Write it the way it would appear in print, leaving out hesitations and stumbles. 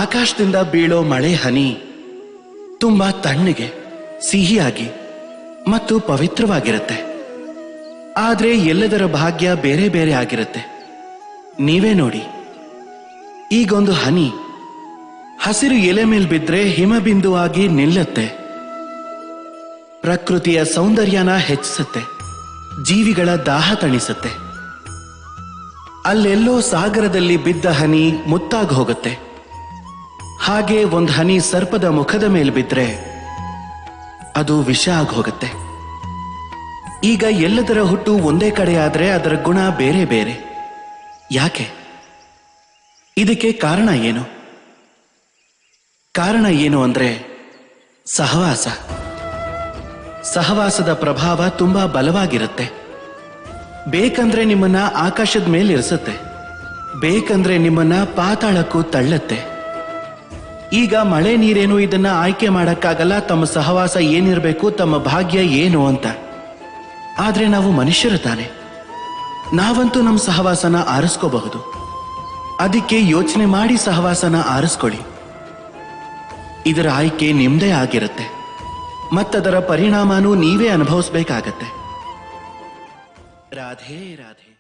ಆಕಾಶದಿಂದ ಬೀಳೋ ಮಳೆ ಹನಿ ತುಂಬಾ ತಣ್ಣಗೆ, ಸಿಹಿಯಾಗಿ ಮತ್ತು ಪವಿತ್ರವಾಗಿರುತ್ತೆ. ಆದ್ರೆ ಎಲ್ಲದರ ಭಾಗ್ಯ ಬೇರೆ ಬೇರೆ ಆಗಿರುತ್ತೆ. ನೀವೇ ನೋಡಿ, ಈಗೊಂದು ಹನಿ ಹಸಿರು ಎಲೆ ಮೇಲೆ ಬಿದ್ರೆ ಹಿಮಬಿಂದುವಾಗಿ ನಿಲ್ಲುತ್ತೆ, ಪ್ರಕೃತಿಯ ಸೌಂದರ್ಯನ ಹೆಚ್ಚಿಸುತ್ತೆ, ಜೀವಿಗಳ ದಾಹ ತಣಿಸುತ್ತೆ. ಅಲ್ಲೆಲ್ಲೋ ಸಾಗರದಲ್ಲಿ ಬಿದ್ದ ಹನಿ ಮುತ್ತಾಗಿ ಹೋಗುತ್ತೆ. ಹಾಗೆ ಒಂದು ಹನಿ ಸರ್ಪದ ಮುಖದ ಮೇಲೆ ಬಿದ್ರೆ ಅದು ವಿಷ ಆಗಿ ಹೋಗುತ್ತೆ. ಈಗ ಎಲ್ಲದರ ಹುಟ್ಟು ಒಂದೇ ಕಡೆ ಆದ್ರೆ ಅದರ ಗುಣ ಬೇರೆ ಬೇರೆ. ಯಾಕೆ? ಇದಕ್ಕೆ ಕಾರಣ ಏನು? ಕಾರಣ ಏನು ಅಂದ್ರೆ ಸಹವಾಸ. ಸಹವಾಸದ ಪ್ರಭಾವ ತುಂಬಾ ಬಲವಾಗಿರುತ್ತೆ. ಬೇಕಂದ್ರೆ ನಿಮ್ಮನ್ನ ಆಕಾಶದ ಮೇಲೆ ಇರಿಸುತ್ತೆ, ಬೇಕಂದ್ರೆ ನಿಮ್ಮನ್ನ ಪಾತಾಳಕ್ಕೂ ತಳ್ಳುತ್ತೆ. ಈಗ ಮಳೆ ನೀರೇನು ಇದನ್ನ ಆಯ್ಕೆ ಮಾಡಕ್ಕಾಗಲ್ಲ, ತಮ್ಮ ಸಹವಾಸ ಏನಿರಬೇಕು, ತಮ್ಮ ಭಾಗ್ಯ ಏನು ಅಂತ. ಆದ್ರೆ ನಾವು ಮನುಷ್ಯರು ತಾನೆ, ನಾವಂತೂ ನಮ್ಮ ಸಹವಾಸನ ಆರಿಸ್ಕೋಬಹುದು. ಅದಕ್ಕೆ ಯೋಚನೆ ಮಾಡಿ ಸಹವಾಸನ ಆರಿಸ್ಕೊಳ್ಳಿ. ಇದರ ಆಯ್ಕೆ ನಿಮ್ದೇ ಆಗಿರುತ್ತೆ, ಮತ್ತದರ ಪರಿಣಾಮನೂ ನೀವೇ ಅನುಭವಿಸ್ಬೇಕಾಗತ್ತೆ. ರಾಧೇ ರಾಧೇ.